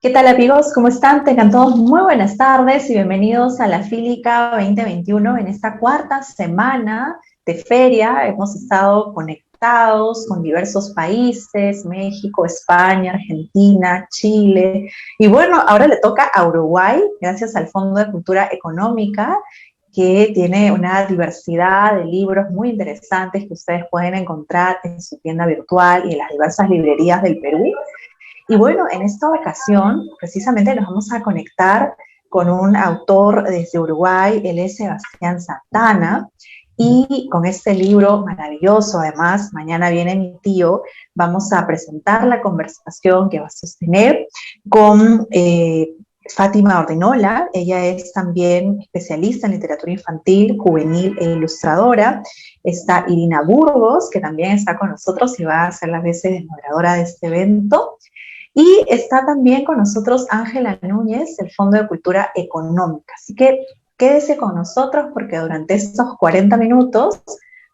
¿Qué tal amigos? ¿Cómo están? Tengan todos muy buenas tardes y bienvenidos a la Fílica 2021. En esta cuarta semana de feria hemos estado conectados con diversos países, México, España, Argentina, Chile. Y bueno, ahora le toca a Uruguay, gracias al Fondo de Cultura Económica, que tiene una diversidad de libros muy interesantes que ustedes pueden encontrar en su tienda virtual y en las diversas librerías del Perú. Y bueno, en esta ocasión precisamente nos vamos a conectar con un autor desde Uruguay, él es Sebastián Santana, y con este libro maravilloso, además, Mañana viene mi tío, vamos a presentar la conversación que va a sostener con Fátima Ordinola. Ella es también especialista en literatura infantil, juvenil e ilustradora. Está Irina Burgos, que también está con nosotros y va a ser las veces de moderadora de este evento. Y está también con nosotros Ángela Núñez, del Fondo de Cultura Económica. Así que quédese con nosotros porque durante estos 40 minutos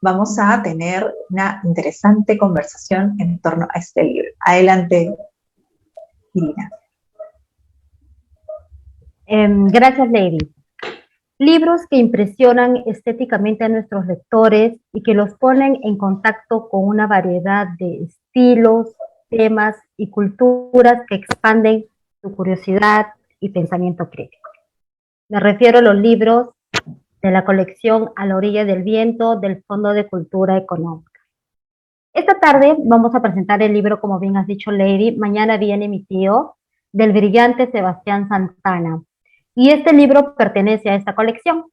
vamos a tener una interesante conversación en torno a este libro. Adelante, Irina. Gracias, Lady. Libros que impresionan estéticamente a nuestros lectores y que los ponen en contacto con una variedad de estilos, temas y culturas que expanden su curiosidad y pensamiento crítico. Me refiero a los libros de la colección A la orilla del viento del Fondo de Cultura Económica. Esta tarde vamos a presentar el libro, como bien has dicho, Lady, Mañana viene mi tío, del brillante Sebastián Santana. Y este libro pertenece a esta colección.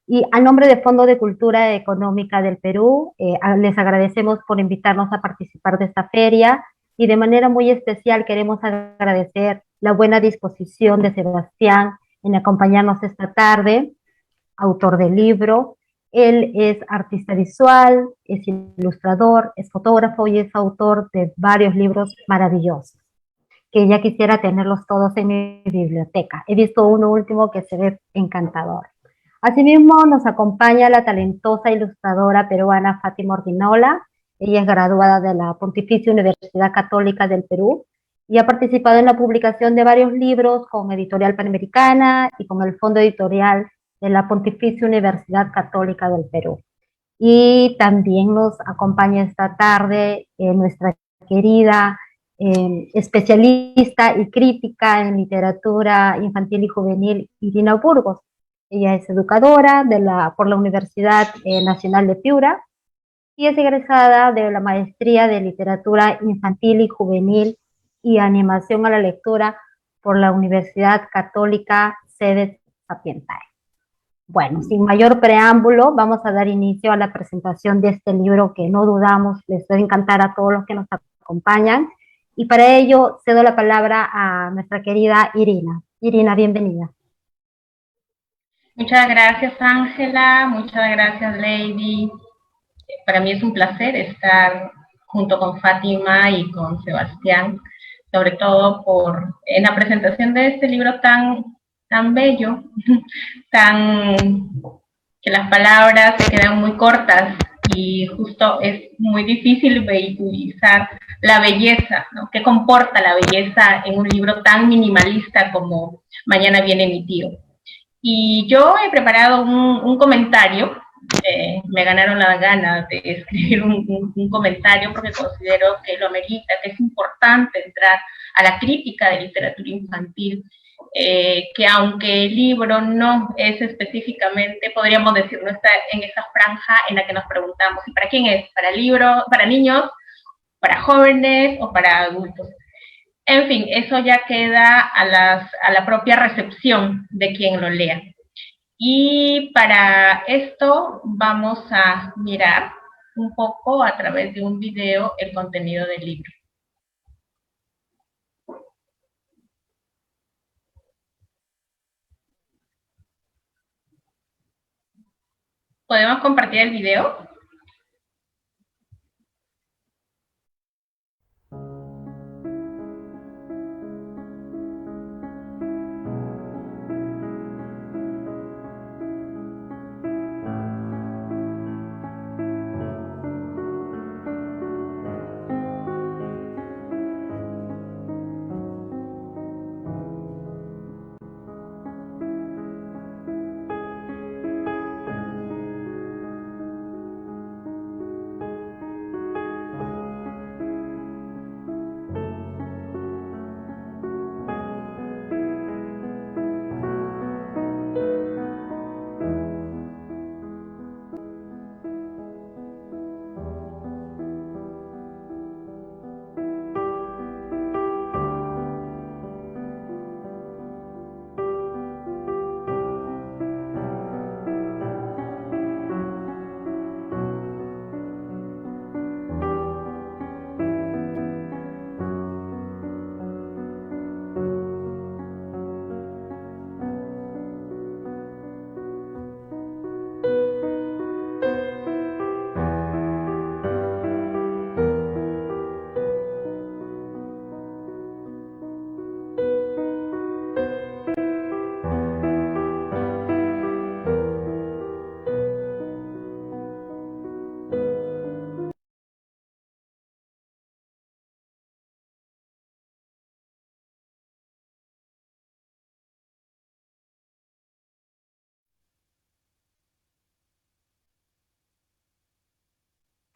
Y a nombre de Fondo de Cultura Económica del Perú, les agradecemos por invitarnos a participar de esta feria y de manera muy especial queremos agradecer la buena disposición de Sebastián en acompañarnos esta tarde, autor del libro. Él es artista visual, es ilustrador, es fotógrafo y es autor de varios libros maravillosos, que ya quisiera tenerlos todos en mi biblioteca. He visto uno último que se ve encantador. Asimismo, nos acompaña la talentosa ilustradora peruana Fátima Ordinola. Ella es graduada de la Pontificia Universidad Católica del Perú y ha participado en la publicación de varios libros con Editorial Panamericana y con el Fondo Editorial de la Pontificia Universidad Católica del Perú. Y también nos acompaña esta tarde nuestra querida especialista y crítica en literatura infantil y juvenil, Irina Burgos. Ella es educadora por la Universidad Nacional de Piura y es egresada de la Maestría de Literatura Infantil y Juvenil y Animación a la Lectura por la Universidad Católica Sede Sapientai. Bueno, sin mayor preámbulo, vamos a dar inicio a la presentación de este libro que no dudamos les va a encantar a todos los que nos acompañan. Y para ello cedo la palabra a nuestra querida Irina. Irina, bienvenida. Muchas gracias, Ángela. Muchas gracias, Lady. Para mí es un placer estar junto con Fátima y con Sebastián, sobre todo en la presentación de este libro tan bello, tan que las palabras se quedan muy cortas y justo es muy difícil vehiculizar la belleza, ¿no? ¿Qué comporta la belleza en un libro tan minimalista como Mañana viene mi tío? Y yo he preparado un comentario, me ganaron la gana de escribir un comentario porque considero que lo amerita, que es importante entrar a la crítica de literatura infantil, que aunque el libro no es específicamente, podríamos decir, no está en esa franja en la que nos preguntamos, ¿y para quién es? ¿Para libros, para niños, para jóvenes o para adultos? En fin, eso ya queda a la propia recepción de quien lo lea. Y para esto vamos a mirar un poco a través de un video el contenido del libro. ¿Podemos compartir el video?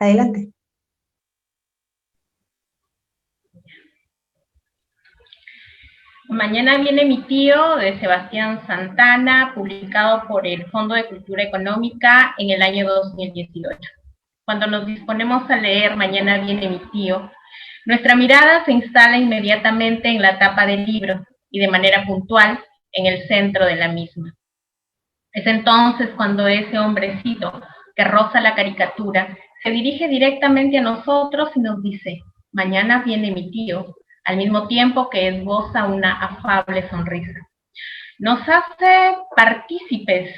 Adelante. Mañana viene mi tío, de Sebastián Santana, publicado por el Fondo de Cultura Económica en el año 2018. Cuando nos disponemos a leer Mañana viene mi tío, nuestra mirada se instala inmediatamente en la tapa del libro y de manera puntual en el centro de la misma. Es entonces cuando ese hombrecito que roza la caricatura se dirige directamente a nosotros y nos dice: mañana viene mi tío, al mismo tiempo que esboza una afable sonrisa. Nos hace partícipes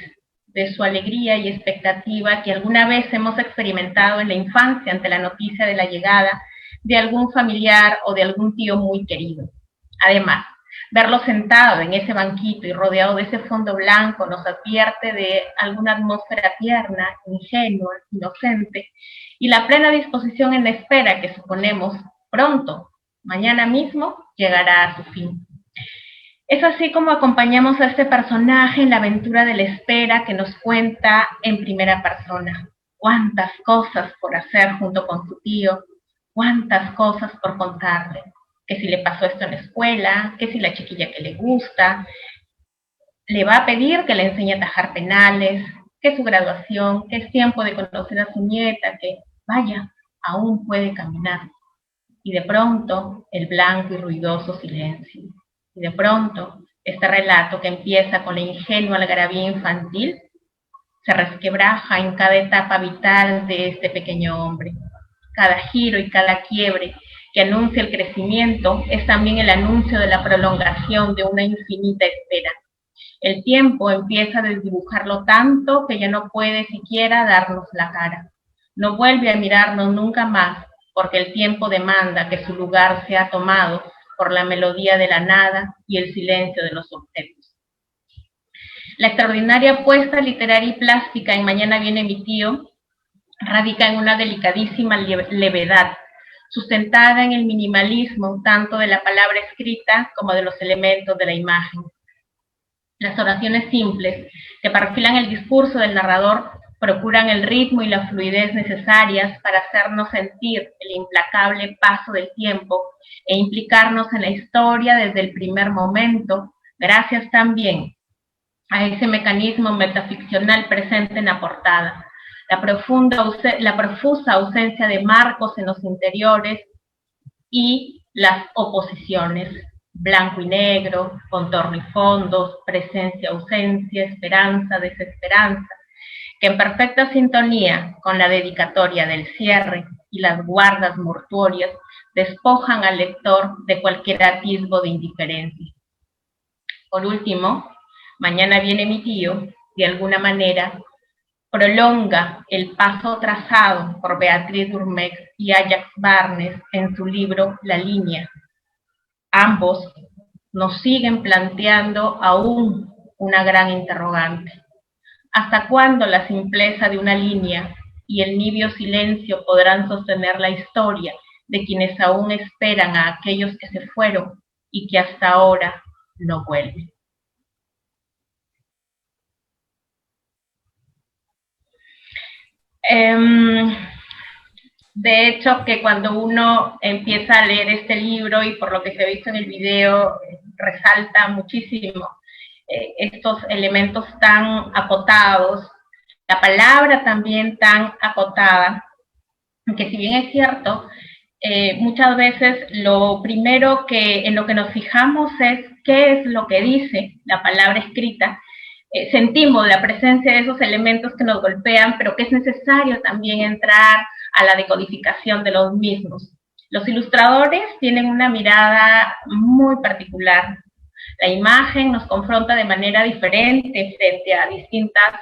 de su alegría y expectativa que alguna vez hemos experimentado en la infancia ante la noticia de la llegada de algún familiar o de algún tío muy querido. Además, verlo sentado en ese banquito y rodeado de ese fondo blanco nos advierte de alguna atmósfera tierna, ingenua, inocente, y la plena disposición en la espera que suponemos pronto, mañana mismo, llegará a su fin. Es así como acompañamos a este personaje en la aventura de la espera que nos cuenta en primera persona. Cuántas cosas por hacer junto con su tío, cuántas cosas por contarle. Que si le pasó esto en la escuela, que si la chiquilla que le gusta, le va a pedir que le enseñe a atajar penales, que su graduación, que es tiempo de conocer a su nieta, que, vaya, aún puede caminar. Y de pronto, el blanco y ruidoso silencio. Y de pronto, este relato que empieza con la ingenua algarabía infantil, se resquebraja en cada etapa vital de este pequeño hombre. Cada giro y cada quiebre que anuncia el crecimiento es también el anuncio de la prolongación de una infinita espera. El tiempo empieza a desdibujarlo tanto que ya no puede siquiera darnos la cara. No vuelve a mirarnos nunca más, porque el tiempo demanda que su lugar sea tomado por la melodía de la nada y el silencio de los objetos. La extraordinaria apuesta literaria y plástica en Mañana viene mi tío radica en una delicadísima levedad, sustentada en el minimalismo tanto de la palabra escrita como de los elementos de la imagen. Las oraciones simples que perfilan el discurso del narrador procuran el ritmo y la fluidez necesarias para hacernos sentir el implacable paso del tiempo e implicarnos en la historia desde el primer momento, gracias también a ese mecanismo metaficcional presente en la portada, la profusa ausencia de marcos en los interiores y las oposiciones, blanco y negro, contorno y fondos, presencia, ausencia, esperanza, desesperanza, que en perfecta sintonía con la dedicatoria del cierre y las guardas mortuorias despojan al lector de cualquier atisbo de indiferencia. Por último, Mañana viene mi tío, de alguna manera, prolonga el paso trazado por Beatriz Durmex y Ajax Barnes en su libro La Línea. Ambos nos siguen planteando aún una gran interrogante. ¿Hasta cuándo la simpleza de una línea y el nibio silencio podrán sostener la historia de quienes aún esperan a aquellos que se fueron y que hasta ahora no vuelven? De hecho, que cuando uno empieza a leer este libro, y por lo que se ha visto en el video, resalta muchísimo estos elementos tan acotados, la palabra también tan acotada, que si bien es cierto, muchas veces lo primero en lo que nos fijamos es qué es lo que dice la palabra escrita. Sentimos la presencia de esos elementos que nos golpean, pero que es necesario también entrar a la decodificación de los mismos. Los ilustradores tienen una mirada muy particular. La imagen nos confronta de manera diferente frente a distintas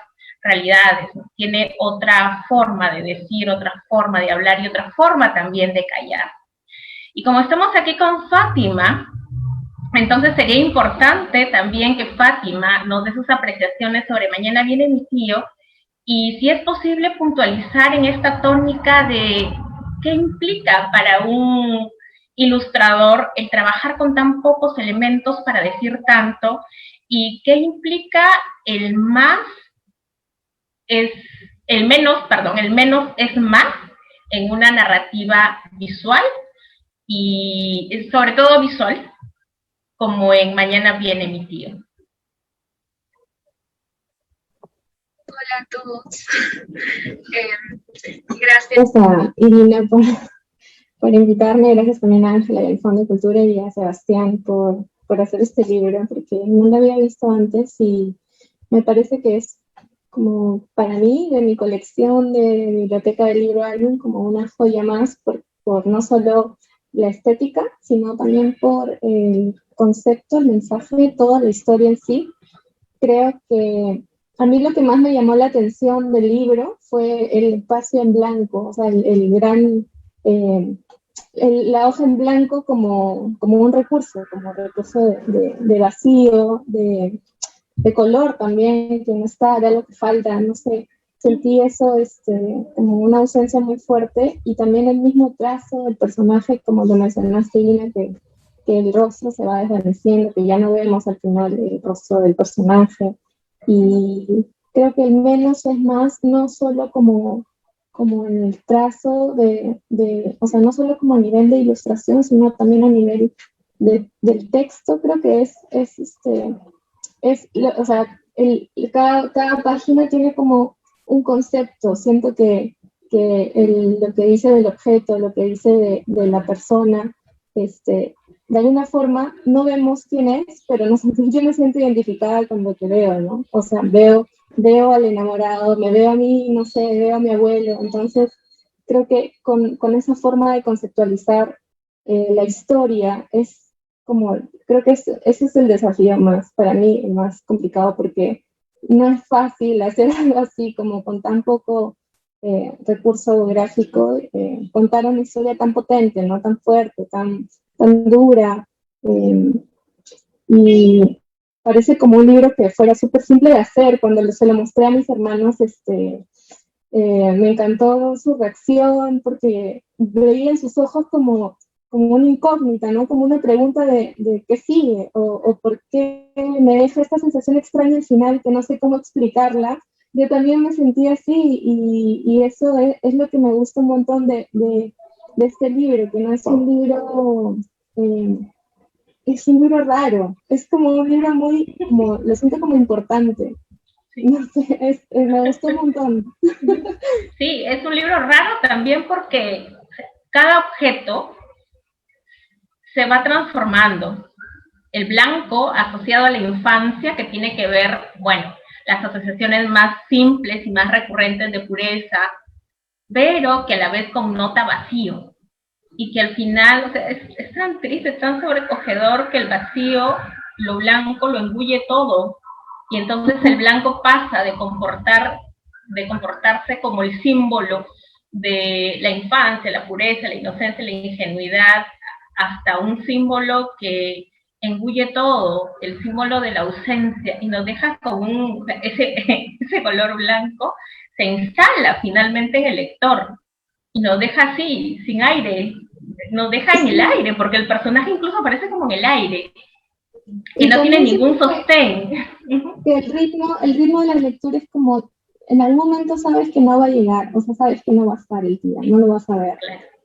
realidades. Tiene otra forma de decir, otra forma de hablar y otra forma también de callar. Y como estamos aquí con Fátima, entonces sería importante también que Fátima nos dé sus apreciaciones sobre Mañana viene mi tío y si es posible puntualizar en esta tónica de qué implica para un ilustrador el trabajar con tan pocos elementos para decir tanto y qué implica el menos es más en una narrativa visual y sobre todo visual, como en Mañana viene mi tío. Hola a todos. Gracias a Irina por invitarme, gracias también a Ángela y al Fondo de Cultura y a Sebastián por hacer este libro, porque no lo había visto antes y me parece que es como para mí, de mi colección de Biblioteca del Libro Álbum, como una joya más por no solo la estética, sino también por el concepto, el mensaje, toda la historia en sí. Creo que a mí lo que más me llamó la atención del libro fue el espacio en blanco, o sea, el gran, la hoja en blanco como un recurso, como recurso de vacío, de color también, que no está, de algo que falta, no sé, sentí eso como una ausencia muy fuerte, y también el mismo trazo del personaje, como lo mencionaste, Ina, que el rostro se va desvaneciendo, que ya no vemos al final el rostro del personaje, y creo que el menos es más, no solo como en el trazo o sea, no solo como a nivel de ilustración, sino también a nivel del texto. Creo que o sea, cada página tiene como un concepto. Siento que lo que dice del objeto, lo que dice de la persona, de alguna forma no vemos quién es, pero yo me siento identificada con lo que veo, ¿no? O sea, veo al enamorado, me veo a mí, no sé, veo a mi abuelo. Entonces creo que con esa forma de conceptualizar la historia creo que ese es el desafío más, para mí, el más complicado, porque no es fácil hacer algo así, como con tan poco recurso gráfico, contar una historia tan potente, ¿no? Tan fuerte, tan dura, y parece como un libro que fuera súper simple de hacer. Cuando se lo mostré a mis hermanos, me encantó su reacción, porque veía en sus ojos como una incógnita, ¿no? Como una pregunta de qué sigue, o por qué me deja esta sensación extraña al final que no sé cómo explicarla. Yo también me sentí así, y eso es lo que me gusta un montón de este libro, que no es un libro, es un libro raro, es como un libro lo siento como importante. Sí. No sé, me gustó un montón. Sí, es un libro raro también porque cada objeto se va transformando. El blanco asociado a la infancia, que tiene que ver, bueno, las asociaciones más simples y más recurrentes de pureza, pero que a la vez connota vacío. Y que al final, o sea, es tan triste, es tan sobrecogedor que el vacío, lo blanco, lo engulle todo. Y entonces el blanco pasa de comportarse como el símbolo de la infancia, la pureza, la inocencia, la ingenuidad, hasta un símbolo que engulle todo, el símbolo de la ausencia, y nos deja con ese color blanco, se instala finalmente en el lector, y nos deja así, sin aire, nos deja en el aire, porque el personaje incluso aparece como en el aire, y no tiene ningún sostén. Que el ritmo de la lectura es como, en algún momento sabes que no va a llegar, o sea, sabes que no va a estar el día, no lo vas a ver,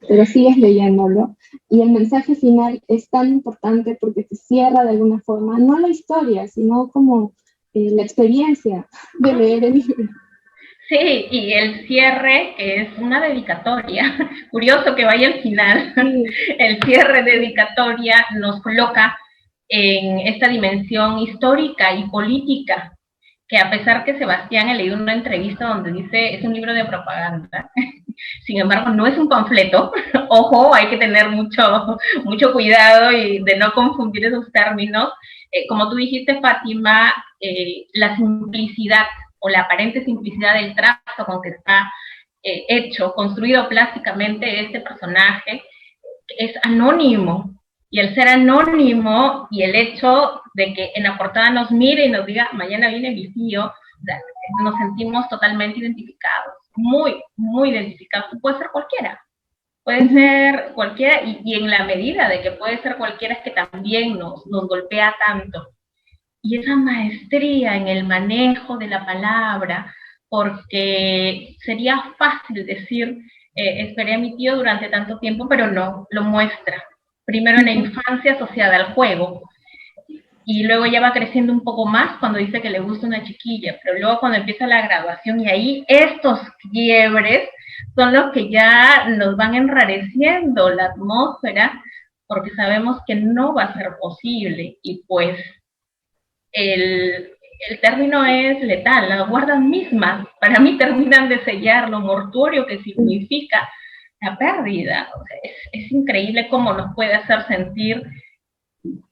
pero sigues leyéndolo, y el mensaje final es tan importante porque te cierra de alguna forma, no la historia, sino como la experiencia de leer el libro. Sí, y el cierre es una dedicatoria. Curioso que vaya al final. Sí. El cierre dedicatoria nos coloca en esta dimensión histórica y política, que a pesar que Sebastián, he leído una entrevista donde dice es un libro de propaganda, sin embargo no es un panfleto. Ojo, hay que tener mucho cuidado y de no confundir esos términos. Como tú dijiste, Fátima, la simplicidad o la aparente simplicidad del trazo con que está construido plásticamente este personaje, es anónimo. Y el ser anónimo y el hecho de que en la portada nos mire y nos diga, mañana viene mi tío, o sea, nos sentimos totalmente identificados, muy identificados. Puede ser cualquiera, y en la medida de que puede ser cualquiera es que también nos golpea tanto. Y esa maestría en el manejo de la palabra, porque sería fácil decir, esperé a mi tío durante tanto tiempo, pero no, lo muestra. Primero en la infancia asociada al juego, y luego ya va creciendo un poco más cuando dice que le gusta una chiquilla, pero luego cuando empieza la graduación, y ahí estos quiebres son los que ya nos van enrareciendo la atmósfera, porque sabemos que no va a ser posible, y pues el término es letal, las guardas mismas para mí terminan de sellar lo mortuorio que significa la pérdida. O sea, es increíble cómo nos puede hacer sentir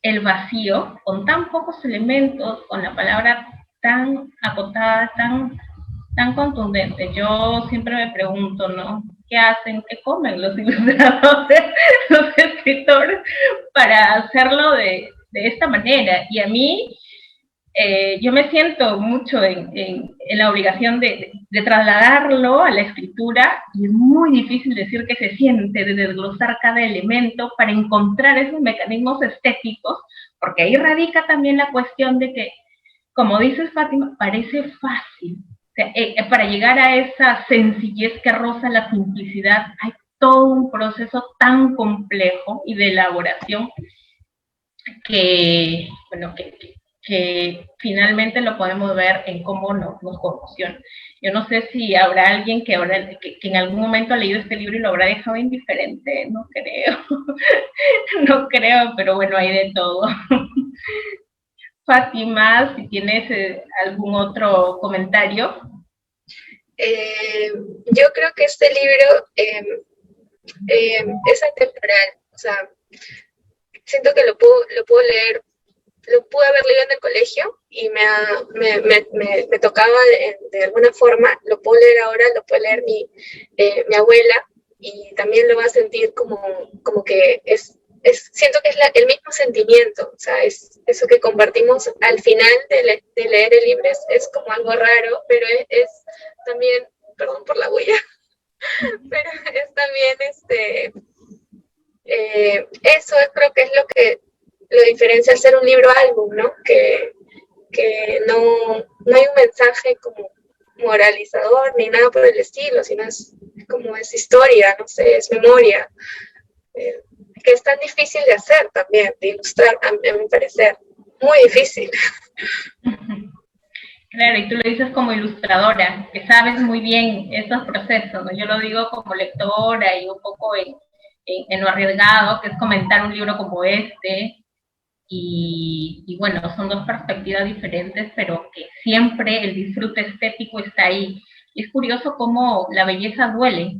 el vacío con tan pocos elementos, con la palabra tan acotada, tan contundente. Yo siempre me pregunto, ¿no? ¿Qué hacen, qué comen los ilustradores, los escritores para hacerlo de esta manera? Y a mí, yo me siento mucho en la obligación de trasladarlo a la escritura, y es muy difícil decir que se siente, de desglosar cada elemento para encontrar esos mecanismos estéticos, porque ahí radica también la cuestión de que, como dices, Fátima, parece fácil. O sea, para llegar a esa sencillez que roza la simplicidad, hay todo un proceso tan complejo y de elaboración que, bueno, que finalmente lo podemos ver en cómo nos conmociona. Yo no sé si habrá alguien que en algún momento ha leído este libro y lo habrá dejado indiferente, no creo, no creo, pero bueno, hay de todo. Fátima, si tienes algún otro comentario. Yo creo que este libro es atemporal, o sea, siento que lo puedo leer, lo pude haber leído en el colegio y me tocaba de alguna forma, lo puedo leer ahora, lo puede leer mi abuela, y también lo va a sentir como que siento que es el mismo sentimiento, o sea, es eso que compartimos al final de leer el libro, es como algo raro, pero es también, perdón por la huella, pero es también eso creo que es lo que lo diferencia al ser un libro álbum, ¿no? Que no hay un mensaje como moralizador ni nada por el estilo, sino es historia, no sé, es memoria, que es tan difícil de hacer también, de ilustrar, a mi parecer, muy difícil. Claro, y tú lo dices como ilustradora, que sabes muy bien estos procesos, ¿no? Yo lo digo como lectora y un poco en lo arriesgado, que es comentar un libro como este, y bueno, son dos perspectivas diferentes, pero que siempre el disfrute estético está ahí. Y es curioso cómo la belleza duele.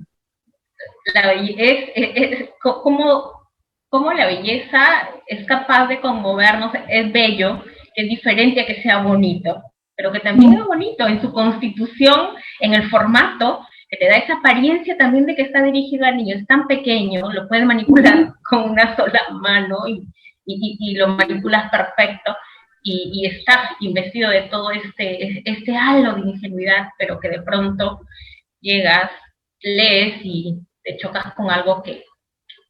Cómo la belleza es capaz de conmovernos, es bello, es diferente a que sea bonito, pero que también es bonito en su constitución, en el formato, que te da esa apariencia también de que está dirigido a niños. Es tan pequeño, lo puedes manipular con una sola mano y lo manipulas perfecto, y estás investido de todo este halo de ingenuidad, pero que de pronto llegas, lees y te chocas con algo que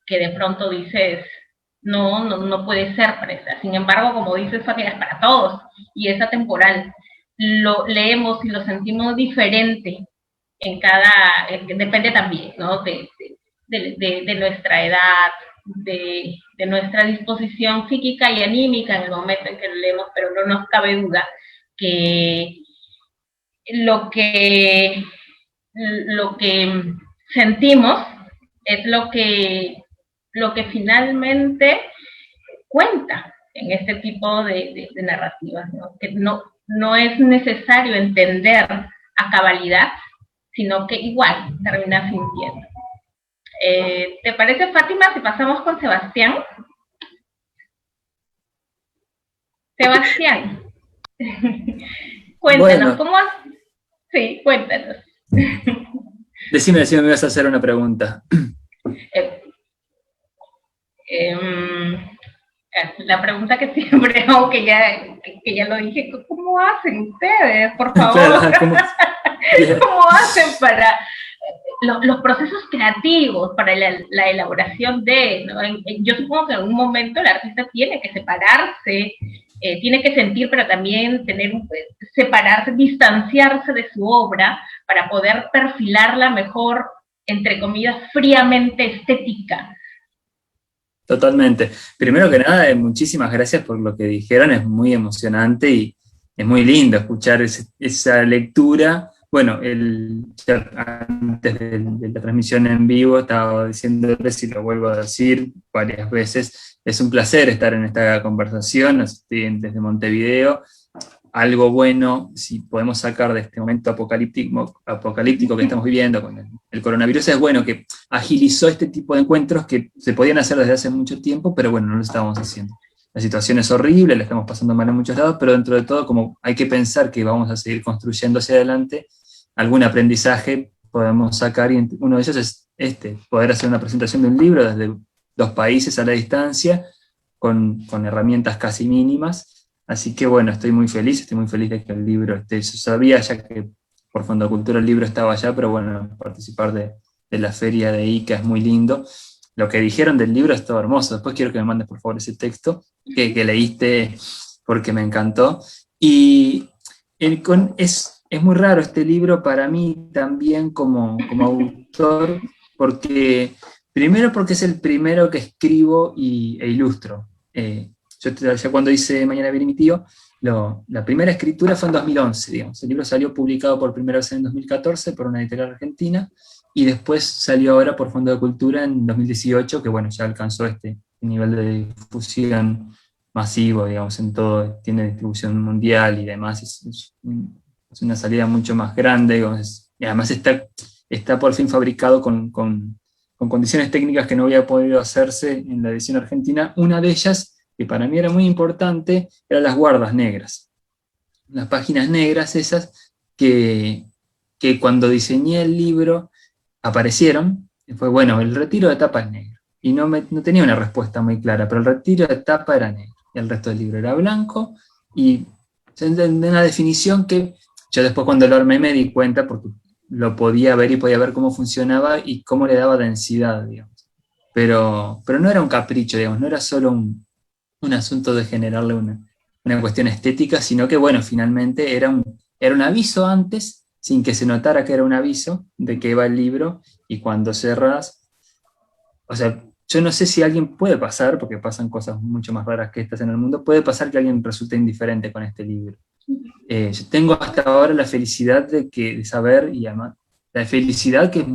de pronto dices, no puede ser presa. Sin embargo, como dices, Fátima, es para todos y es atemporal. Lo leemos y lo sentimos diferente en depende también, ¿no? De nuestra edad, de nuestra disposición psíquica y anímica en el momento en que lo leemos, pero no nos cabe duda que lo que sentimos es lo que finalmente cuenta en este tipo de narrativas, ¿no? Que no es necesario entender a cabalidad, sino que igual terminas sintiendo. ¿Te parece, Fátima, si pasamos con Sebastián? Sebastián, cuéntanos, bueno, Sí, cuéntanos. Decime, me vas a hacer una pregunta. La pregunta que siempre hago, que ya lo dije, ¿cómo hacen ustedes, por favor? ¿Cómo hacen para los procesos creativos, para la elaboración ¿no? Yo supongo que en algún momento el artista tiene que separarse, tiene que sentir, pero también separarse, distanciarse de su obra para poder perfilarla mejor entre comillas, fríamente estética. Totalmente. Primero que nada, muchísimas gracias por lo que dijeron, es muy emocionante y es muy lindo escuchar esa lectura. Bueno, antes de la transmisión en vivo estaba diciéndoles, y lo vuelvo a decir varias veces, es un placer estar en esta conversación, estoy desde Montevideo. Algo bueno, si podemos sacar de este momento apocalíptico que estamos viviendo con el coronavirus, es bueno que agilizó este tipo de encuentros que se podían hacer desde hace mucho tiempo, pero bueno, no lo estábamos haciendo. La situación es horrible, la estamos pasando mal en muchos lados, pero dentro de todo, como hay que pensar que vamos a seguir construyendo hacia adelante, algún aprendizaje podemos sacar, y uno de ellos es poder hacer una presentación de un libro desde 2 países a la distancia, con herramientas casi mínimas. Así que bueno, estoy muy feliz de que el libro esté. Yo sabía ya que por Fondo de Cultura el libro estaba allá, pero bueno, participar de la feria de ICA es muy lindo. Lo que dijeron del libro es todo hermoso. Después quiero que me mandes por favor ese texto que leíste, porque me encantó. Y es muy raro este libro para mí también como autor, primero porque es el primero que escribo e ilustro. Yo ya cuando hice Mañana viene mi tío, la primera escritura fue en 2011, digamos. El libro salió publicado por primera vez en 2014 por una editorial argentina, y después salió ahora por Fondo de Cultura en 2018, que bueno, ya alcanzó este nivel de difusión masivo, digamos, en todo, tiene distribución mundial y demás, es una salida mucho más grande, digamos, y además está por fin fabricado con condiciones técnicas que no había podido hacerse en la edición argentina. Una de ellas, que para mí era muy importante, eran las guardas negras. Las páginas negras esas que cuando diseñé el libro aparecieron, fue bueno, el retiro de tapa es negro. Y no tenía una respuesta muy clara, pero el retiro de tapa era negro, y el resto del libro era blanco, y una definición que yo después cuando lo armé me di cuenta, porque lo podía ver y podía ver cómo funcionaba y cómo le daba densidad, digamos. Pero no era un capricho, digamos, no era solo un asunto de generarle una cuestión estética, sino que, bueno, finalmente era un aviso antes, sin que se notara que era un aviso de que iba el libro, y cuando cerrás, o sea, yo no sé si alguien puede pasar, porque pasan cosas mucho más raras que estas en el mundo, puede pasar que alguien resulte indiferente con este libro. Yo tengo hasta ahora la felicidad de saber, y además la felicidad que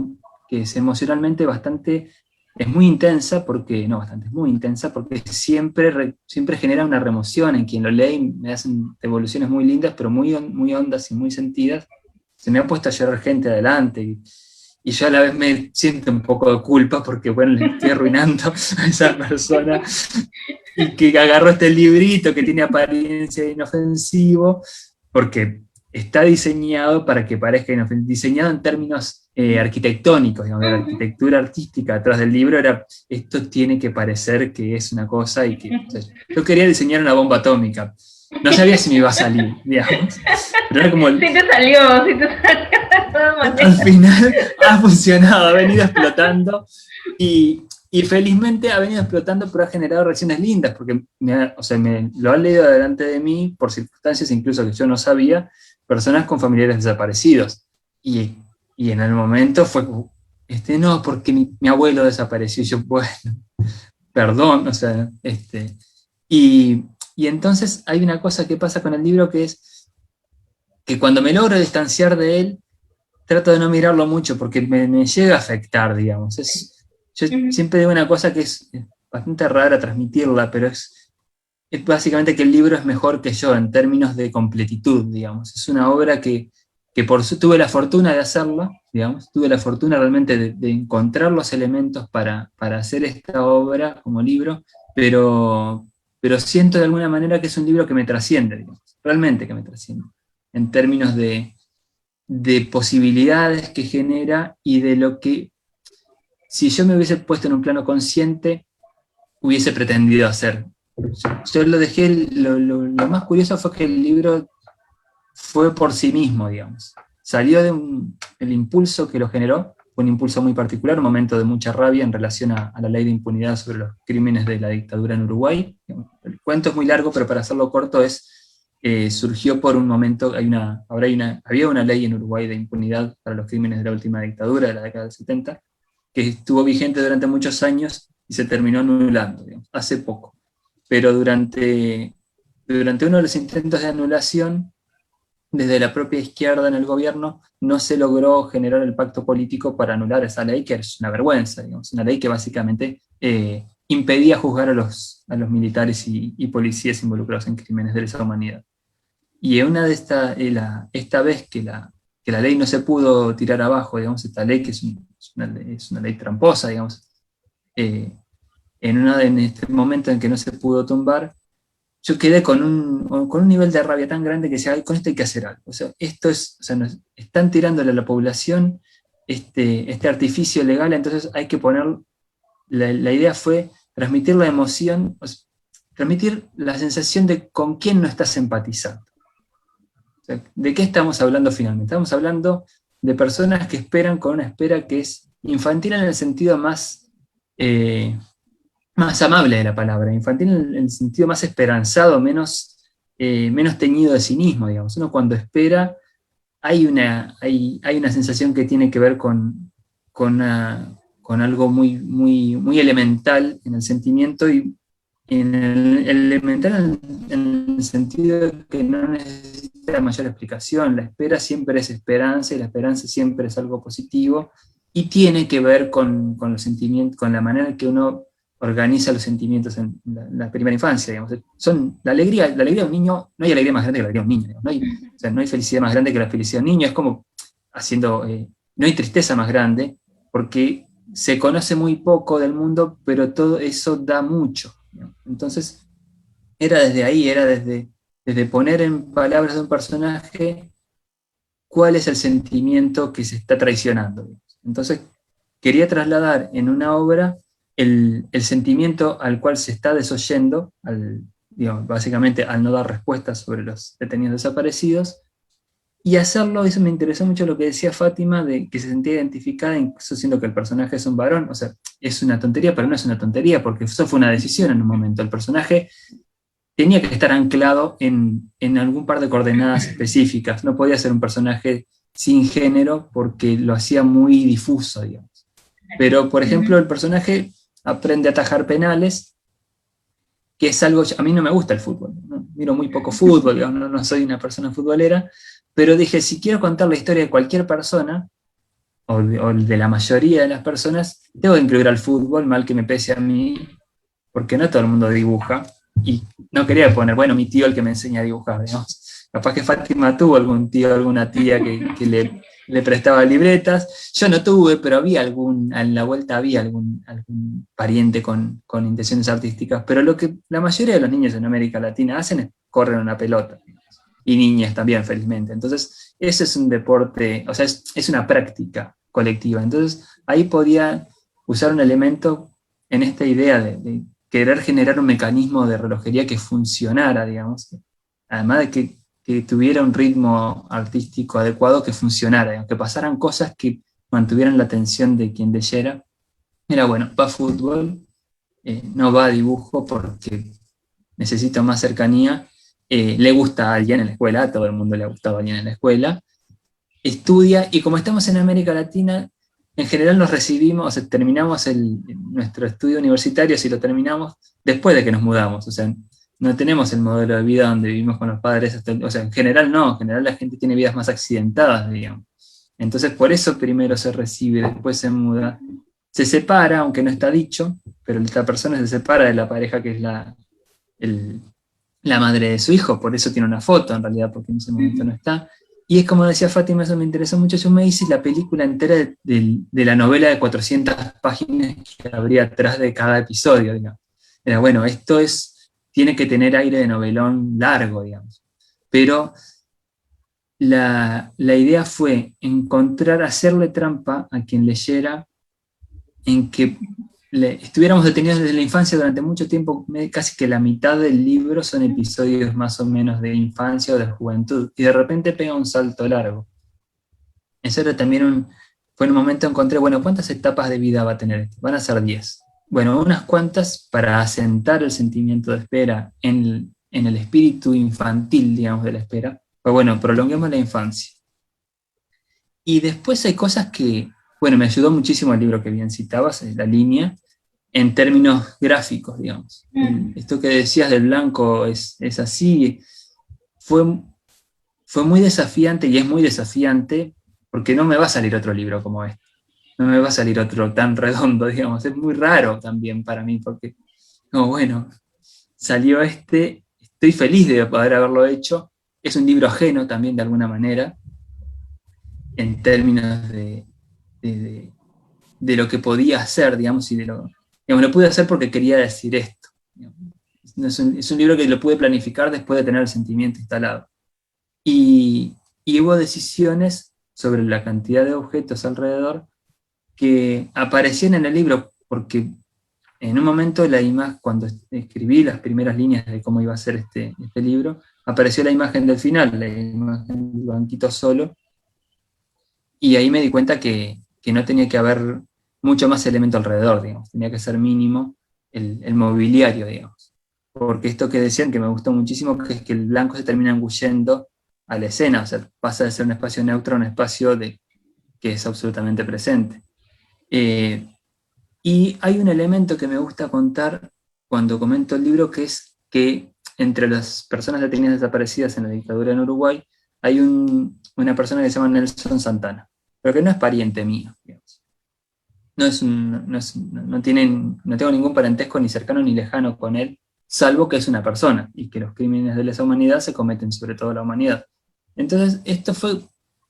es emocionalmente bastante. Es muy intensa es muy intensa porque siempre genera una remoción en quien lo lee, y me hacen devoluciones muy lindas, pero muy hondas y muy sentidas. Se me ha puesto a llorar gente adelante, y yo a la vez me siento un poco de culpa porque, bueno, le estoy arruinando a esa persona y que agarró este librito que tiene apariencia de inofensivo, porque está diseñado para que parezca inofensivo, diseñado en términos arquitectónicos, digamos, de la arquitectura artística atrás del libro era, esto tiene que parecer que es una cosa, y que, o sea, yo quería diseñar una bomba atómica, no sabía si me iba a salir, digamos, pero era como Sí te salió de todas maneras. al final ha funcionado, ha venido explotando, y felizmente ha venido explotando, pero ha generado reacciones lindas, porque me lo han leído delante de mí, por circunstancias incluso que yo no sabía, personas con familiares desaparecidos, y en el momento fue no, porque mi abuelo desapareció, y yo, bueno, perdón, o sea, y entonces hay una cosa que pasa con el libro, que es que cuando me logro distanciar de él, trato de no mirarlo mucho, porque me llega a afectar, digamos. Yo siempre digo una cosa que es bastante rara transmitirla, pero es básicamente que el libro es mejor que yo en términos de completitud, digamos. Es una obra que tuve la fortuna de hacerla, digamos, tuve la fortuna realmente de encontrar los elementos para hacer esta obra como libro, pero siento de alguna manera que es un libro que me trasciende, digamos, realmente que me trasciende, en términos de posibilidades que genera, y de lo que, si yo me hubiese puesto en un plano consciente, hubiese pretendido hacer. Yo lo dejé, lo más curioso fue que el libro fue por sí mismo, digamos. Salió el impulso que lo generó, fue un impulso muy particular, un momento de mucha rabia en relación a la ley de impunidad sobre los crímenes de la dictadura en Uruguay. El cuento es muy largo, pero para hacerlo corto es surgió por un momento, había una ley en Uruguay de impunidad para los crímenes de la última dictadura de la década del 70, que estuvo vigente durante muchos años y se terminó anulando, digamos, hace poco. Pero durante uno de los intentos de anulación, desde la propia izquierda en el gobierno, no se logró generar el pacto político para anular esa ley, que es una vergüenza, digamos, una ley que básicamente impedía juzgar a los militares y policías involucrados en crímenes de lesa humanidad. Y esta vez que la ley no se pudo tirar abajo, digamos, esta ley que es una ley tramposa, digamos, en este momento en que no se pudo tumbar, yo quedé con un nivel de rabia tan grande que decía, con esto hay que hacer algo. O sea, están tirándole a la población este artificio legal, entonces hay que poner, la idea fue transmitir la emoción, o sea, transmitir la sensación de con quién no estás empatizando. O sea, ¿de qué estamos hablando finalmente? Estamos hablando de personas que esperan con una espera que es infantil en el sentido más amable de la palabra, infantil en el sentido más esperanzado, menos teñido de cinismo, digamos. Uno cuando espera, hay una sensación que tiene que ver con algo muy elemental en el sentimiento, y en el elemental en el sentido de que no necesita mayor explicación. La espera siempre es esperanza, y la esperanza siempre es algo positivo, y tiene que ver con los sentimientos, con la manera en que uno organiza los sentimientos en la primera infancia, digamos. La alegría de un niño, no hay alegría más grande que la alegría de un niño, digamos. No hay felicidad más grande que la felicidad de un niño, es como no hay tristeza más grande, porque se conoce muy poco del mundo, pero todo eso da mucho, ¿no? Entonces, era desde ahí, era desde poner en palabras de un personaje cuál es el sentimiento que se está traicionando, digamos. Entonces, quería trasladar en una obra el sentimiento al cual se está desoyendo, básicamente al no dar respuestas sobre los detenidos desaparecidos, y hacerlo. Eso me interesó mucho lo que decía Fátima, de que se sentía identificada, incluso siendo que el personaje es un varón. O sea, es una tontería, pero no es una tontería, porque eso fue una decisión en un momento. El personaje tenía que estar anclado en algún par de coordenadas específicas, no podía ser un personaje sin género, porque lo hacía muy difuso, digamos. Pero, por ejemplo, el personaje aprende a atajar penales, que es algo, a mí no me gusta el fútbol, ¿no? Miro muy poco fútbol, digamos, no soy una persona futbolera, pero dije, si quiero contar la historia de cualquier persona, o de la mayoría de las personas, tengo que incluir al fútbol, mal que me pese a mí, porque no todo el mundo dibuja, y no quería poner, bueno, mi tío el que me enseña a dibujar, digamos. Capaz que Fátima tuvo algún tío, alguna tía que le prestaba libretas. Yo no tuve, pero en la vuelta había algún pariente con intenciones artísticas, pero lo que la mayoría de los niños en América Latina hacen es correr una pelota, y niñas también, felizmente. Entonces, ese es un deporte, o sea, es una práctica colectiva. Entonces, ahí podía usar un elemento en esta idea de querer generar un mecanismo de relojería que funcionara, digamos, además de que tuviera un ritmo artístico adecuado, que funcionara, digamos, que pasaran cosas que mantuvieran la atención de quien leyera. Era, bueno, va a fútbol, no va a dibujo porque necesita más cercanía, le gusta a alguien en la escuela, a todo el mundo le ha gustado a alguien en la escuela, estudia, y como estamos en América Latina, en general nos recibimos, o sea, terminamos nuestro estudio universitario, si lo terminamos, después de que nos mudamos. O sea, no tenemos el modelo de vida donde vivimos con los padres, o sea, en general no, en general la gente tiene vidas más accidentadas, digamos. Entonces, por eso primero se recibe, después se muda, se separa, aunque no está dicho, pero esta persona se separa de la pareja que es la madre de su hijo, por eso tiene una foto en realidad, porque en ese momento no está. Y es como decía Fátima, eso me interesó mucho, yo me hice la película entera de la novela de 400 páginas que habría atrás de cada episodio, digamos. Era, bueno, tiene que tener aire de novelón largo, digamos. Pero la idea fue hacerle trampa a quien leyera, en que estuviéramos detenidos desde la infancia durante mucho tiempo. Casi que la mitad del libro son episodios más o menos de infancia o de juventud, y de repente pega un salto largo. Eso era también fue en un momento encontré, bueno, ¿cuántas etapas de vida va a tener esto? Van a ser 10. Bueno, unas cuantas para asentar el sentimiento de espera en en el espíritu infantil, digamos, de la espera. Pues bueno, prolonguemos la infancia. Y después hay cosas que, bueno, me ayudó muchísimo el libro que bien citabas, la línea, en términos gráficos, digamos. Esto que decías del blanco es así, fue muy desafiante y es muy desafiante porque no me va a salir otro libro como este. No me va a salir otro tan redondo, digamos. Es muy raro también para mí porque, no, bueno, salió este, estoy feliz de poder haberlo hecho. Es un libro ajeno también de alguna manera, en términos de lo que podía hacer, digamos, y digamos, lo pude hacer porque quería decir esto. Es un libro que lo pude planificar después de tener el sentimiento instalado. Y hubo decisiones sobre la cantidad de objetos alrededor que aparecían en el libro, porque en un momento cuando escribí las primeras líneas de cómo iba a ser este libro, apareció la imagen del final, la imagen del banquito solo, y ahí me di cuenta que no tenía que haber mucho más elemento alrededor, digamos, tenía que ser mínimo el mobiliario, digamos. Porque esto que decían, que me gustó muchísimo, que es que el blanco se termina engullendo a la escena, o sea, pasa de ser un espacio neutro a un espacio que es absolutamente presente. Y hay un elemento que me gusta contar cuando comento el libro, que es que entre las personas detenidas desaparecidas en la dictadura en Uruguay, hay una persona que se llama Nelson Santana, pero que no es pariente mío, digamos. No tengo ningún parentesco ni cercano ni lejano con él, salvo que es una persona, y que los crímenes de lesa humanidad se cometen sobre todo la humanidad. Entonces,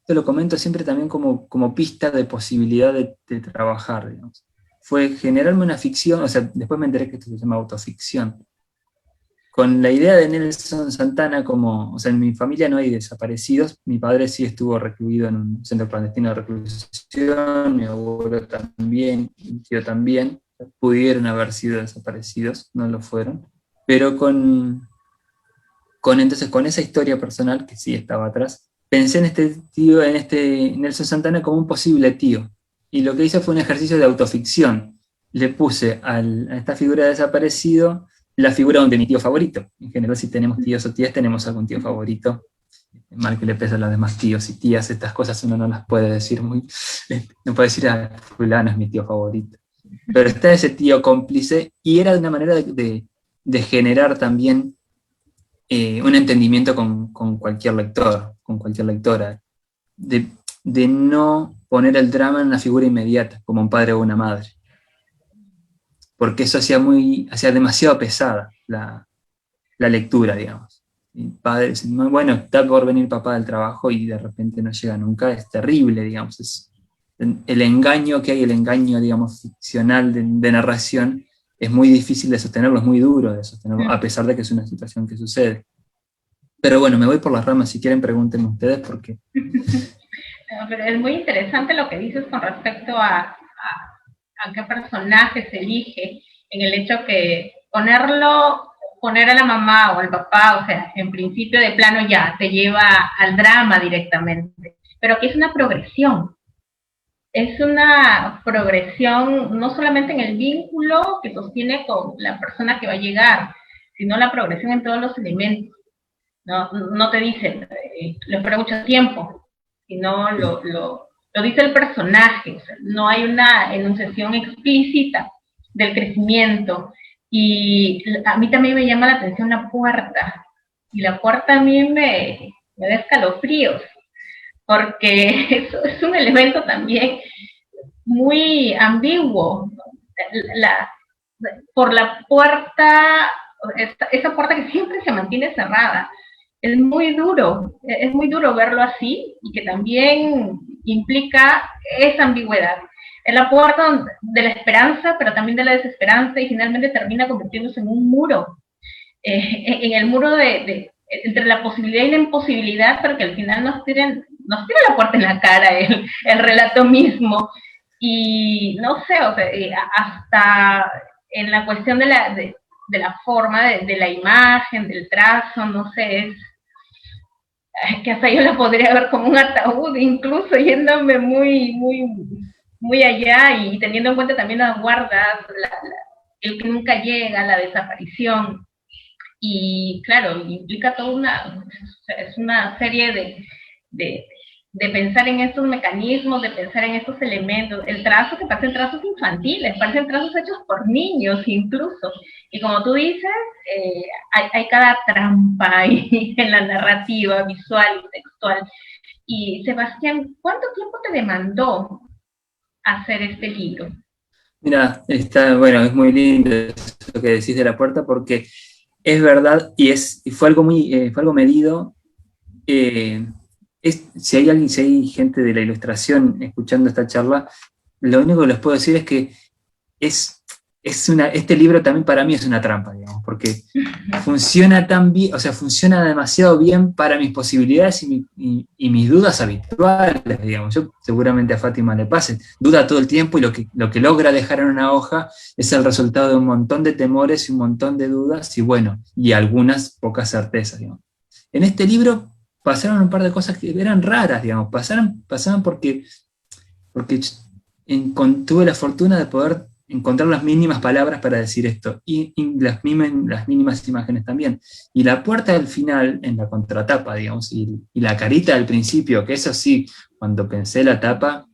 te lo comento siempre también como pista de posibilidad de trabajar, digamos. Fue generarme una ficción, o sea, después me enteré que esto se llama autoficción, con la idea de Nelson Santana o sea, en mi familia no hay desaparecidos, mi padre sí estuvo recluido en un centro clandestino de reclusión, mi abuelo también, mi tío también, pudieron haber sido desaparecidos, no lo fueron, pero entonces con esa historia personal, que sí estaba atrás, pensé en este tío, en este Nelson Santana como un posible tío, y lo que hice fue un ejercicio de autoficción. Le puse a esta figura de desaparecido la figura de mi tío favorito. En general, si tenemos tíos o tías, tenemos algún tío favorito. Mal que le pesa a los demás tíos y tías, estas cosas uno no las puede decir muy... No puede decir, fulano es mi tío favorito. Pero está ese tío cómplice, y era de una manera de generar también un entendimiento con cualquier lector, con cualquier lectora. De no poner el drama en una figura inmediata, como un padre o una madre. Porque eso hacía demasiado pesada la lectura, digamos. El padre, bueno, está por venir papá del trabajo y de repente no llega nunca, es terrible, digamos. Es el engaño que hay, el engaño, digamos, ficcional de narración, es muy difícil de sostenerlo, es muy duro de sostenerlo, a pesar de que es una situación que sucede. Pero bueno, me voy por las ramas, si quieren pregúntenme ustedes por qué. Pero es muy interesante lo que dices con respecto a qué personaje se elige, en el hecho que poner a la mamá o al papá, o sea, en principio de plano ya te lleva al drama directamente, pero aquí es una progresión no solamente en el vínculo que sostiene con la persona que va a llegar, sino la progresión en todos los elementos. No te dice, lo espero mucho tiempo, sino lo dice el personaje, o sea, no hay una enunciación explícita del crecimiento. Y a mí también me llama la atención la puerta, y la puerta a mí me da escalofríos, porque es un elemento también muy ambiguo. Por la puerta, esa puerta que siempre se mantiene cerrada, es muy duro verlo así, y que también implica esa ambigüedad. Es la puerta de la esperanza, pero también de la desesperanza, y finalmente termina convirtiéndose en un muro, en el muro entre la posibilidad y la imposibilidad, pero que al final nos tira la puerta en la cara el relato mismo. Y no sé, o sea, hasta en la cuestión de la forma, de la imagen, del trazo, no sé, es que hasta yo la podría ver como un ataúd, incluso yéndome muy, muy, muy allá, y teniendo en cuenta también las guardas, el que nunca llega, la desaparición. y claro, implica toda es una serie de pensar en estos mecanismos, de pensar en estos elementos, el trazo que parecen trazos infantiles, parecen trazos hechos por niños incluso, y como tú dices, hay cada trampa ahí en la narrativa visual y textual. Y Sebastián, ¿cuánto tiempo te demandó hacer este libro? Mira, bueno, es muy lindo eso que decís de la puerta porque es verdad y fue algo fue algo medido. Si hay gente de la ilustración escuchando esta charla, lo único que les puedo decir es que este libro también para mí es una trampa, digamos, porque funciona tan bien, o sea, funciona demasiado bien para mis posibilidades y mis dudas habituales, digamos. Yo seguramente a Fátima le pase, duda todo el tiempo y lo que logra dejar en una hoja es el resultado de un montón de temores y un montón de dudas y bueno, y algunas pocas certezas, digamos. En este libro pasaron un par de cosas que eran raras, digamos, pasaban porque tuve la fortuna de poder encontrar las mínimas palabras para decir esto, y las mínimas imágenes también. Y la puerta del final, en la contratapa, digamos, y la carita del principio, que eso sí, cuando pensé la tapa,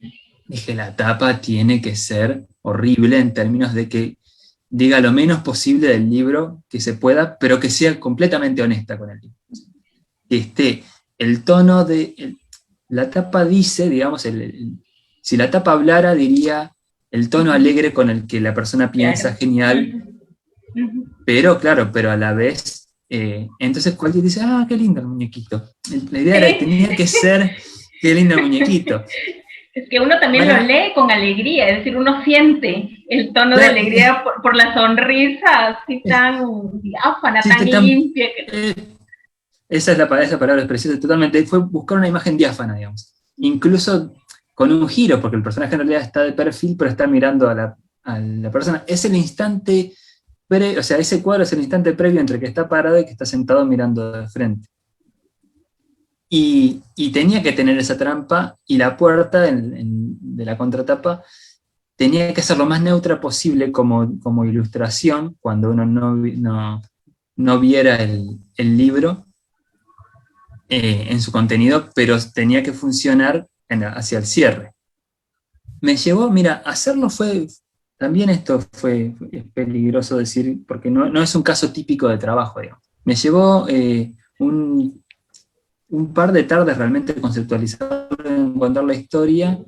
dije, la tapa tiene que ser horrible en términos de que diga lo menos posible del libro que se pueda, pero que sea completamente honesta con el libro. Que esté el tono la tapa dice, digamos, si la tapa hablara, diría el tono alegre con el que la persona piensa, claro. Genial, pero claro, pero a la vez, entonces cualquiera dice, qué lindo el muñequito. La idea era que tenía que ser, qué lindo el muñequito. Es que uno también lo lee con alegría, es decir, uno siente el tono de alegría por la sonrisa así tan diáfana, sí, tan limpia. Esa palabra es preciosa, totalmente. Fue buscar una imagen diáfana, digamos. Incluso con un giro, porque el personaje en realidad está de perfil, pero está mirando a la persona. Es el instante, o sea, ese cuadro es el instante previo entre que está parado y que está sentado mirando de frente. Y tenía que tener esa trampa, y la puerta de la contratapa tenía que ser lo más neutra posible como ilustración, cuando uno no viera el libro en su contenido, pero tenía que funcionar hacia el cierre. Me llevó, mira, hacerlo también esto es peligroso decir, porque no es un caso típico de trabajo, digamos. Me llevó un par de tardes realmente conceptualizar, encontrar la historia,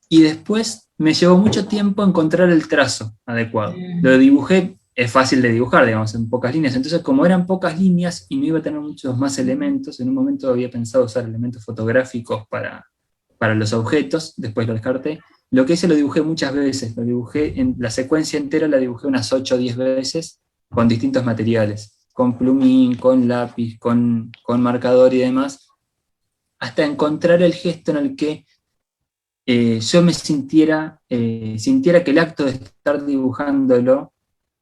y después me llevó mucho tiempo encontrar el trazo adecuado. Lo dibujé, es fácil de dibujar, digamos, en pocas líneas, entonces como eran pocas líneas y no iba a tener muchos más elementos, en un momento había pensado usar elementos fotográficos para los objetos, después lo descarté. Lo que hice lo dibujé muchas veces, lo dibujé en la secuencia entera, la dibujé unas 8 o 10 veces con distintos materiales, con plumín, con lápiz, con marcador y demás, hasta encontrar el gesto en el que yo me sintiera que el acto de estar dibujándolo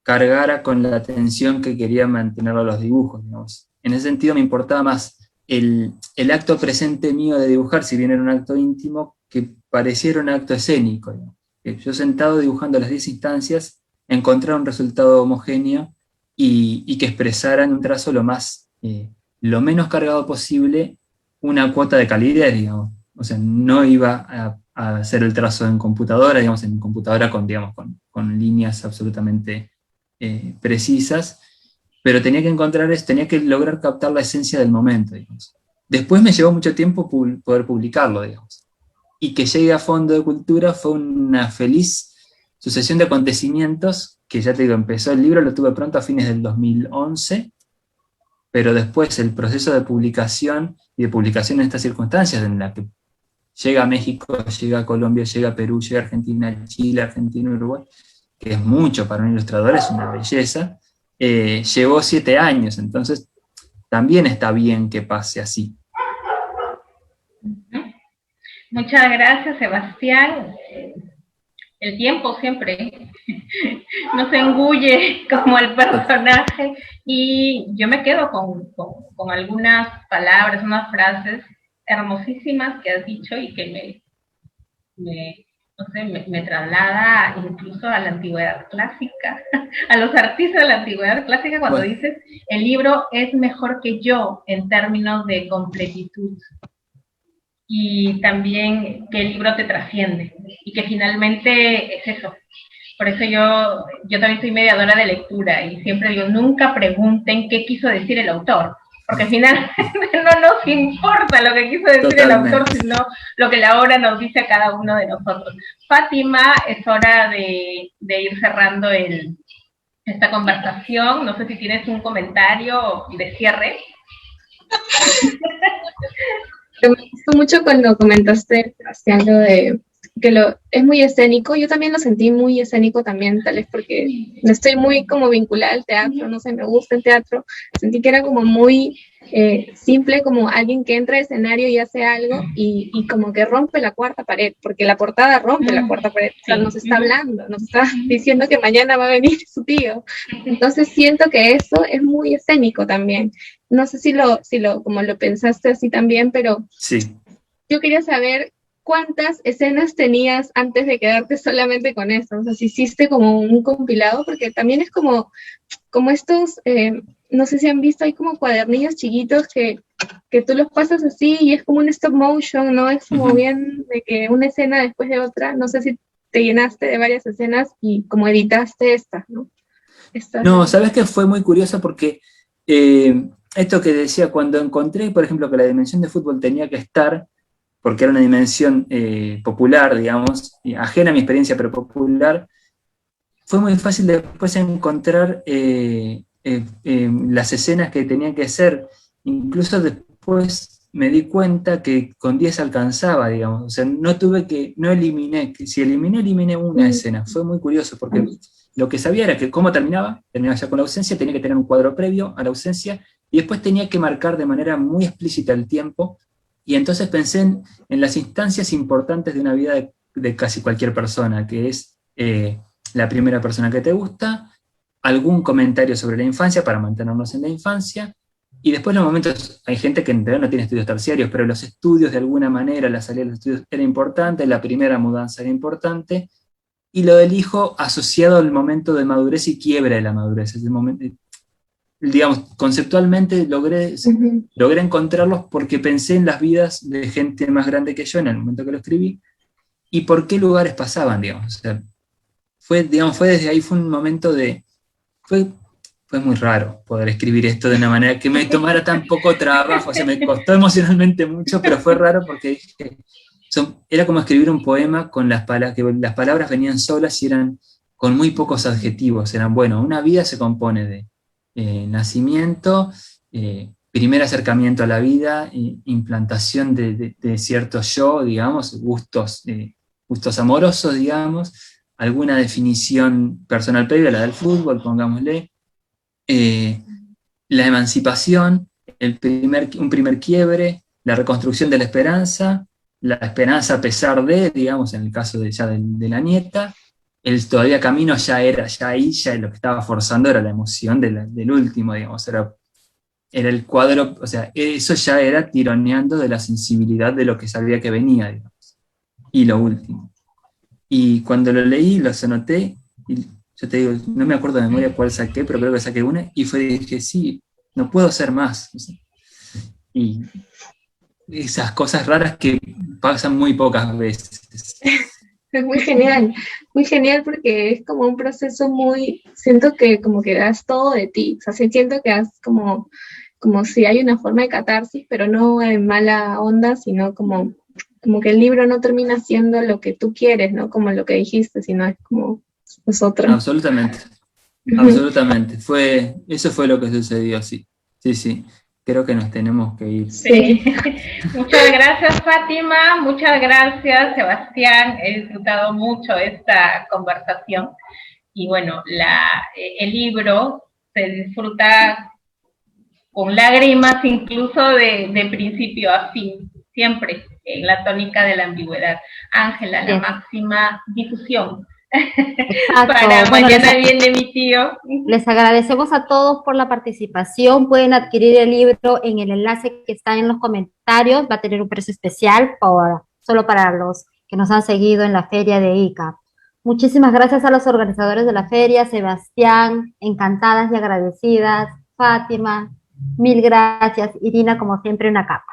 cargara con la atención que quería mantener a los dibujos, digamos. En ese sentido me importaba más el acto presente mío de dibujar, si bien era un acto íntimo, que pareciera un acto escénico, digamos. Yo sentado dibujando las 10 instancias, encontrar un resultado homogéneo y que expresara en un trazo lo menos cargado posible una cuota de calidad, digamos. O sea, no iba a hacer el trazo en computadora, digamos, en computadora con líneas absolutamente precisas, pero tenía que lograr captar la esencia del momento, digamos. Después me llevó mucho tiempo poder publicarlo, digamos. Y que llegue a Fondo de Cultura fue una feliz sucesión de acontecimientos que, ya te digo, empezó el libro, lo tuve pronto a fines del 2011, pero después el proceso de publicación y de publicación en estas circunstancias, en la que llega a México, llega a Colombia, llega a Perú, llega a Argentina, Chile, Argentina, Uruguay, que es mucho para un ilustrador, es una belleza, llevó 7 años, entonces también está bien que pase así. Muchas gracias, Sebastián. El tiempo siempre nos engulle como el personaje, y yo me quedo con algunas palabras, unas frases hermosísimas que has dicho y que no sé, me traslada incluso a la antigüedad clásica, a los artistas de la antigüedad clásica cuando Bueno, dices, el libro es mejor que yo en términos de completitud. Y también que el libro te trasciende y que finalmente es eso. Por eso yo también soy mediadora de lectura y siempre digo, nunca pregunten qué quiso decir el autor, porque finalmente no nos importa lo que quiso decir el autor, sino lo que la obra nos dice a cada uno de nosotros. Fátima, es hora de ir cerrando esta conversación. No sé si tienes un comentario de cierre. Me gustó mucho cuando comentaste, Sebastián, lo de que es muy escénico. Yo también lo sentí muy escénico también, tal vez porque no estoy muy como vinculada al teatro, no sé, me gusta el teatro. Sentí que era como muy simple, como alguien que entra al escenario y hace algo y como que rompe la cuarta pared, porque la portada rompe la cuarta pared. O sea, nos está hablando, nos está diciendo que mañana va a venir su tío. Entonces siento que eso es muy escénico también. No sé si como lo pensaste así también, pero sí. Yo quería saber cuántas escenas tenías antes de quedarte solamente con eso. O sea, si hiciste como un compilado, porque también es como estos, no sé si han visto, hay como cuadernillos chiquitos que tú los pasas así y es como un stop motion, ¿no? Es como bien de que una escena después de otra. No sé si te llenaste de varias escenas y como editaste esta, ¿no? No, ¿sabes qué? Fue muy curioso porque esto que decía, cuando encontré, por ejemplo, que la dimensión de fútbol tenía que estar, porque era una dimensión popular, digamos, ajena a mi experiencia, pero popular, fue muy fácil después encontrar las escenas que tenían que ser. Incluso después me di cuenta que con 10 alcanzaba, digamos. O sea, no eliminé, si eliminé una escena. Fue muy curioso porque lo que sabía era que cómo terminaba ya con la ausencia, tenía que tener un cuadro previo a la ausencia y después tenía que marcar de manera muy explícita el tiempo. Y entonces pensé en las instancias importantes de una vida de casi cualquier persona, que es la primera persona que te gusta, algún comentario sobre la infancia para mantenernos en la infancia, y después los momentos, hay gente que en realidad no tiene estudios terciarios, pero los estudios de alguna manera, la salida de los estudios era importante, la primera mudanza era importante, y lo del hijo asociado al momento de madurez y quiebra de la madurez, es el momento, digamos, conceptualmente logré encontrarlos porque pensé en las vidas de gente más grande que yo en el momento que lo escribí, y por qué lugares pasaban, digamos. O sea, fue desde ahí, fue un momento fue muy raro poder escribir esto de una manera que me tomara tan poco trabajo, o sea, me costó emocionalmente mucho, pero fue raro porque dije, era como escribir un poema con las palabras, que las palabras venían solas y eran con muy pocos adjetivos, eran, bueno, una vida se compone de nacimiento, primer acercamiento a la vida, implantación de cierto yo, digamos, gustos amorosos, digamos, alguna definición personal previa, la del fútbol, pongámosle, la emancipación, un primer quiebre, la reconstrucción de la esperanza a pesar de, digamos, en el caso de la nieta, el todavía camino ya lo que estaba forzando era la emoción del último, digamos, era el cuadro, o sea, eso ya era tironeando de la sensibilidad de lo que sabía que venía, digamos, y lo último. Y cuando lo leí, los anoté, y yo te digo, no me acuerdo de memoria cuál saqué, pero creo que saqué una, y dije, sí, no puedo hacer más. Y esas cosas raras que pasan muy pocas veces. Es muy genial porque es como un proceso siento que como que das todo de ti, o sea, siento que das como si hay una forma de catarsis, pero no en mala onda, sino como que el libro no termina siendo lo que tú quieres, ¿no? Como lo que dijiste, sino es como nosotros. Absolutamente, absolutamente. Eso fue lo que sucedió, sí. Sí. Creo que nos tenemos que ir. Sí. Muchas gracias, Fátima. Muchas gracias, Sebastián. He disfrutado mucho esta conversación. Y bueno, el libro se disfruta con lágrimas incluso de principio a fin, siempre en la tónica de la ambigüedad. Ángela, la máxima difusión. Exacto. Para mañana viene mi tío. Les agradecemos a todos por la participación. Pueden adquirir el libro en el enlace que está en los comentarios. Va a tener un precio especial solo para los que nos han seguido en la feria de ICA. Muchísimas gracias a los organizadores de la feria, Sebastián, encantadas y agradecidas, Fátima, mil gracias, Irina, como siempre, una capa.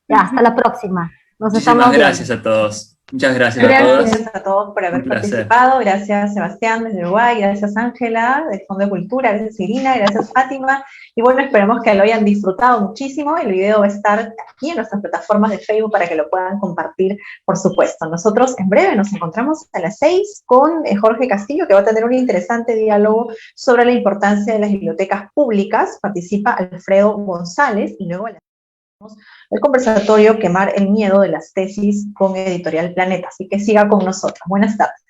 Ya, hasta la próxima. Nos estamos Muchísimas viendo. gracias a todos. Muchas gracias a todos. Gracias a todos por haber Un placer. participado. Gracias, Sebastián, desde Uruguay. Gracias, Ángela, del Fondo de Cultura. Gracias, Irina. Gracias, Fátima. Y bueno, esperemos que lo hayan disfrutado muchísimo. El video va a estar aquí en nuestras plataformas de Facebook para que lo puedan compartir, por supuesto. Nosotros en breve nos encontramos a las 6 con Jorge Castillo, que va a tener un interesante diálogo sobre la importancia de las bibliotecas públicas. Participa Alfredo González y luego el conversatorio Quemar el miedo de las tesis con Editorial Planeta. Así que siga con nosotros. Buenas tardes.